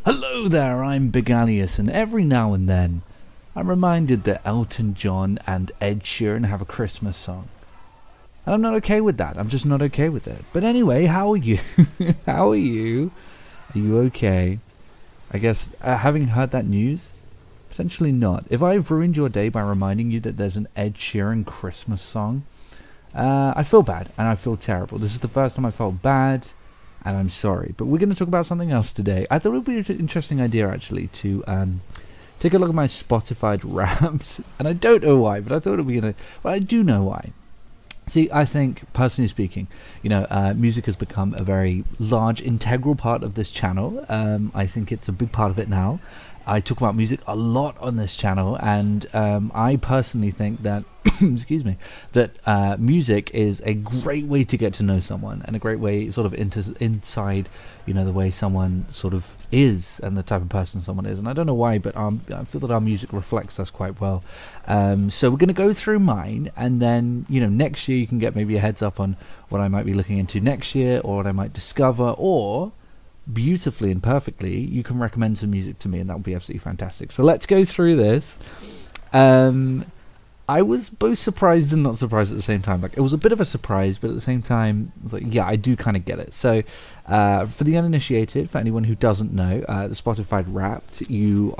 Hello there, I'm Big Alias, and every now and then I'm reminded that Elton John and Ed Sheeran have a Christmas song. And I'm not okay with that. I'm just not okay with it. But anyway, how are you? How are you? Are you okay? I guess, having heard that news, potentially not. If I've ruined your day by reminding you that there's an Ed Sheeran Christmas song, I feel bad and I feel terrible. This is the first time I felt bad, and I'm sorry. But we're going to talk about something else today. I thought it would be an interesting idea, actually, to take a look at my Spotify Wrapped. And I don't know why, but I thought it would be well, I do know why. See, I think, personally speaking, music has become a very large, integral part of this channel. I think it's a big part of it now. I talk about music a lot on this channel, and I personally think that, excuse me, that music is a great way to get to know someone, and a great way sort of inside, the way someone sort of is and the type of person someone is. And I don't know why, but I feel that our music reflects us quite well. So we're going to go through mine, and then, next year you can get maybe a heads up on what I might be looking into next year, or what I might discover, or beautifully and perfectly you can recommend some music to me, and that would be absolutely fantastic. So let's go through this. I was both surprised and not surprised at the same time. Like, it was a bit of a surprise, but at the same time, I was like, yeah, I do kind of get it. So, for the uninitiated, for anyone who doesn't know, the Spotify Wrapped, you're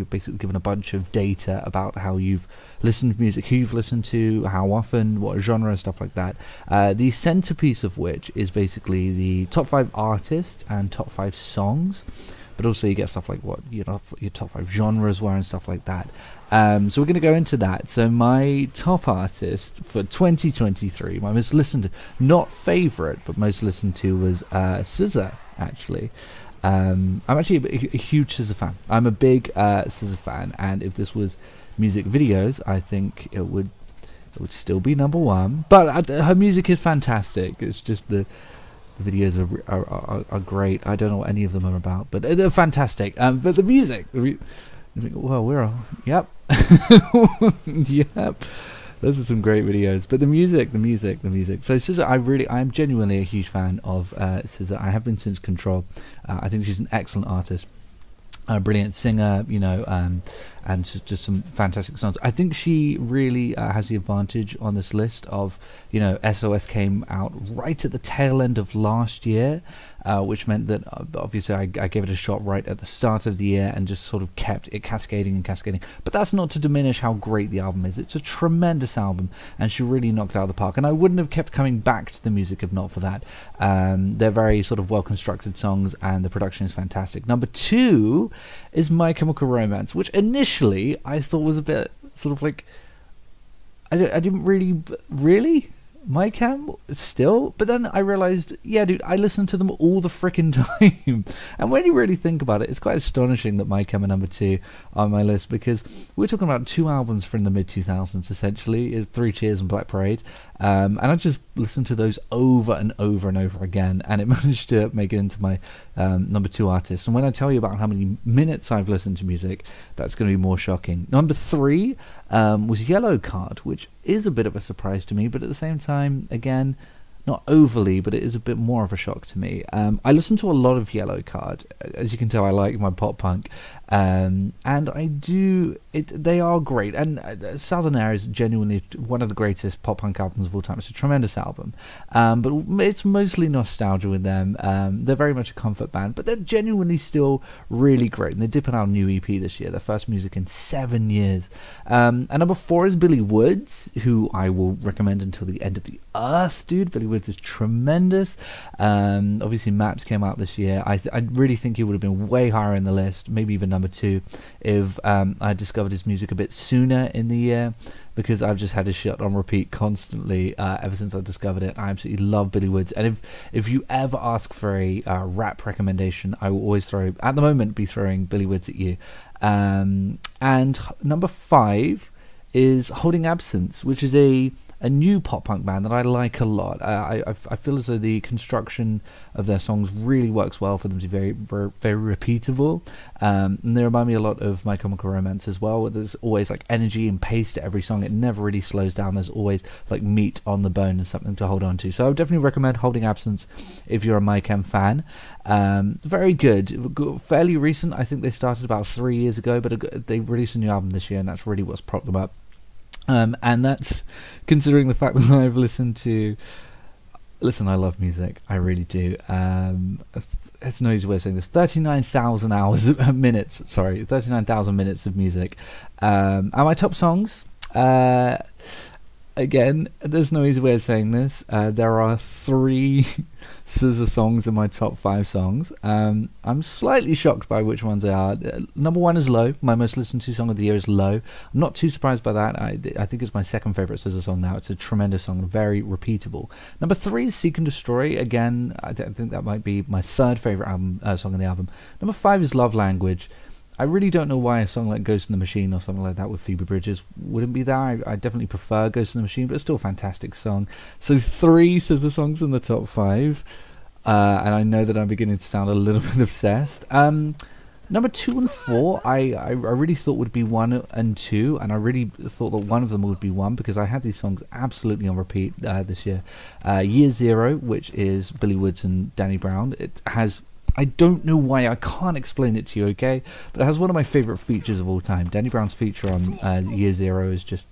basically given a bunch of data about how you've listened to music, who you've listened to, how often, what genre, stuff like that. The centerpiece of which is basically the top 5 artists and top 5 songs. But also you get stuff like what your top 5 genres were and stuff like that. So we're going to go into that. So my top artist for 2023, my most listened to, not favourite, but most listened to, was SZA, actually. I'm actually a huge SZA fan. I'm a big SZA fan, and if this was music videos, I think it would still be number one. But her music is fantastic. It's just the videos are great. I don't know what any of them are about, but they're fantastic. But the music, well, yep. Yep, those are some great videos. But the music. So SZA, I'm genuinely a huge fan of SZA. I have been since Control. I think she's an excellent artist, a brilliant singer, and just some fantastic songs. I think she really has the advantage on this list of, SOS came out right at the tail end of last year, which meant that obviously I gave it a shot right at the start of the year and just sort of kept it cascading and cascading. But that's not to diminish how great the album is. It's a tremendous album, and she really knocked it out of the park. And I wouldn't have kept coming back to the music if not for that. They're very sort of well-constructed songs, and the production is fantastic. Number 2 is My Chemical Romance, which initially I thought was a bit sort of like, I didn't really My Chem still, but then I realized, yeah, dude, I listen to them all the freaking time. And when you really think about it, it's quite astonishing that My Chem are number 2 on my list, because we're talking about 2 albums from the mid-2000s, essentially, is 3 Cheers and Black Parade. And I just listened to those over and over and over again, and it managed to make it into my number 2 artist. And when I tell you about how many minutes I've listened to music, that's going to be more shocking. Number 3 was Yellow Card, which is a bit of a surprise to me, but at the same time, again, not overly, but it is a bit more of a shock to me. I listen to a lot of Yellow Card. As you can tell, I like my pop punk, and I do. They are great, and Southern Air is genuinely one of the greatest pop punk albums of all time. It's a tremendous album, but it's mostly nostalgia with them. They're very much a comfort band, but they're genuinely still really great. And they're dipping out a new EP this year, their first music in 7 years. And number 4 is Billy Woods, who I will recommend until the end of the earth, dude. Billy Woods is tremendous. Obviously Maps came out this year. I really think he would have been way higher in the list, maybe even number 2, if I discovered his music a bit sooner in the year, because I've just had his shit on repeat constantly ever since I discovered it. I absolutely love Billy Woods, and if you ever ask for a rap recommendation, I will always at the moment be throwing Billy Woods at you. And number 5 is Holding Absence, which is a a new pop punk band that I like a lot. I feel as though the construction of their songs really works well for them to be very repeatable. And they remind me a lot of My Chemical Romance as well. There's always like energy and pace to every song. It never really slows down. There's always like meat on the bone and something to hold on to. So I would definitely recommend Holding Absence if you're a My Chem fan. Very good, fairly recent. I think they started about 3 years ago, but they released a new album this year, and that's really what's propped them up. And that's considering the fact that I've listened to... Listen, I love music. I really do. It's no easy way of saying this. 39,000 minutes. Sorry, 39,000 minutes of music. And my top songs... Again, there's no easy way of saying this. There are 3 SZA songs in my top 5 songs. I'm slightly shocked by which ones they are. Number 1 is Low. My most listened to song of the year is Low. I'm not too surprised by that. I think it's my second favourite SZA song now. It's a tremendous song, very repeatable. Number 3 is Seek and Destroy. Again, I think that might be my third favourite song on the album. Number 5 is Love Language. I really don't know why a song like Ghost in the Machine or something like that with Phoebe Bridgers wouldn't be there. I definitely prefer Ghost in the Machine, but it's still a fantastic song. So 3 SZA songs in the top 5. And I know that I'm beginning to sound a little bit obsessed. Number 2 and 4, I really thought would be 1 and 2, and I really thought that one of them would be 1 because I had these songs absolutely on repeat this year. Year Zero, which is Billy Woods and Danny Brown. It has... I don't know why, I can't explain it to you, okay? But it has one of my favourite features of all time. Danny Brown's feature on Year Zero is just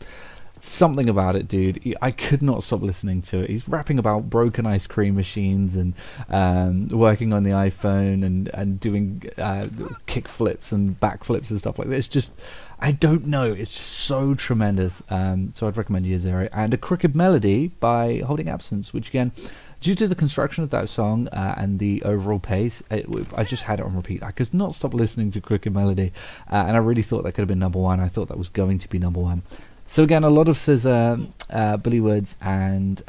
something about it, dude. I could not stop listening to it. He's rapping about broken ice cream machines and working on the iPhone and doing kick flips and back flips and stuff like that. It's just, I don't know, it's just so tremendous. So I'd recommend Year Zero. And A Crooked Melody by Holding Absence, which again... Due to the construction of that song and the overall pace, I just had it on repeat. I could not stop listening to Crooked Melody, and I really thought that could have been number 1. I thought that was going to be number 1. So again, a lot of SZA, Billy Woods, and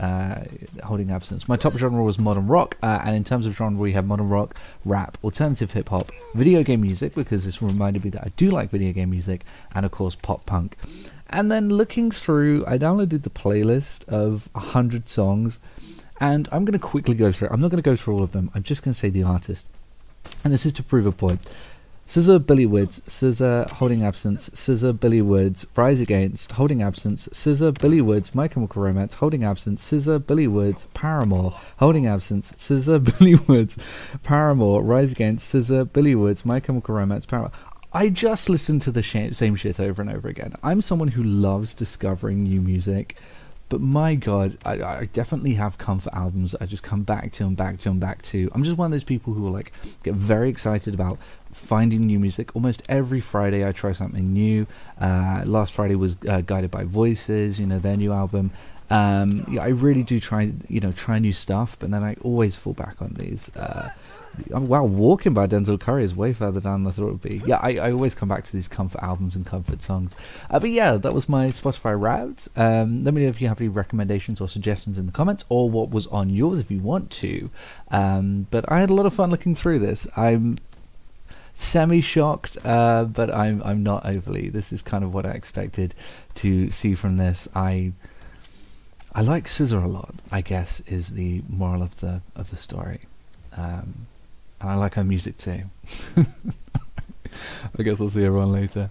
Holding Absence. My top genre was modern rock, and in terms of genre, we have modern rock, rap, alternative hip hop, video game music, because this reminded me that I do like video game music, and of course pop punk. And then looking through, I downloaded the playlist of 100 songs. And I'm going to quickly go through it. I'm not going to go through all of them. I'm just going to say the artist. And this is to prove a point. SZA, Billy Woods, SZA, Holding Absence, SZA, Billy Woods, Rise Against, Holding Absence, SZA, Billy Woods, My Chemical Romance, Holding Absence, SZA, Billy Woods, Paramore, Holding Absence, SZA, Billy Woods, Paramore, Rise Against, SZA, Billy Woods, My Chemical Romance, Paramore. I just listen to the same shit over and over again. I'm someone who loves discovering new music. But my God, I definitely have comfort albums I just come back to and back to and back to. I'm just one of those people who like get very excited about finding new music. Almost every Friday I try something new. Last Friday was Guided by Voices, you know, their new album. Yeah, I really do try new stuff, but then I always fall back on these. Wow, Walking by Denzel Curry is way further down than I thought it would be. Yeah, I always come back to these comfort albums and comfort songs. But yeah, that was my Spotify route. Let me know if you have any recommendations or suggestions in the comments, or what was on yours if you want to. But I had a lot of fun looking through this. I'm semi-shocked, but I'm not overly. This is kind of what I expected to see from this. I like SZA a lot, I guess, is the moral of the story. And I like her music too. I guess I'll see everyone later.